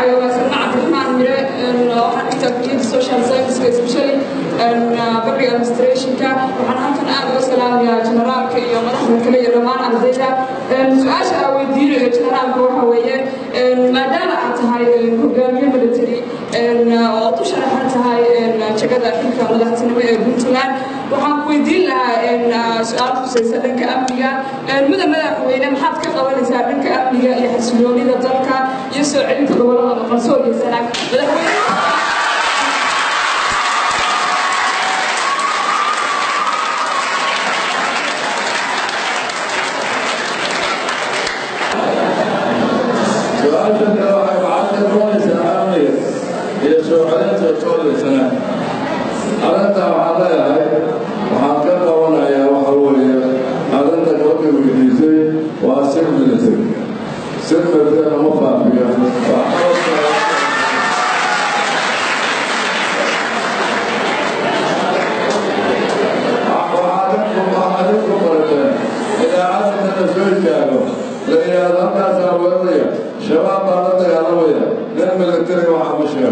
magacayga waa Salma Cabdiraxmaan Mire waxaan inta social science especially public administration-ka waxaan halkan aad uga salaamayaa generaalka iyo madaxda kale iyo dhammaan ardayda su'aasha aan weydiinayo generaalka waxa weeye maadaama aad tahay hogaamiye military oo u sharaxan tahay jagada xilka madaxtinimo ee Puntland waxaan ku weydiin lahaa su'aal khusaysa dhanka amniga madaxweyne maxaad ka qabanaysaa dhanka amniga iyo xasiloonida dalka iyo soo celinta gobolada maqalsoo iyo sanaag madaxweyne أنا وعليها وحقق وانا يا وحوية أنا توقي وجديتي وأسر ملتي سر ملتي أنا مفاهية وعليكم مرتين إذا عدت نسوي كانوا لأن هذا الناس أولية شباب بلدك أولية لأن ملتي وعمشية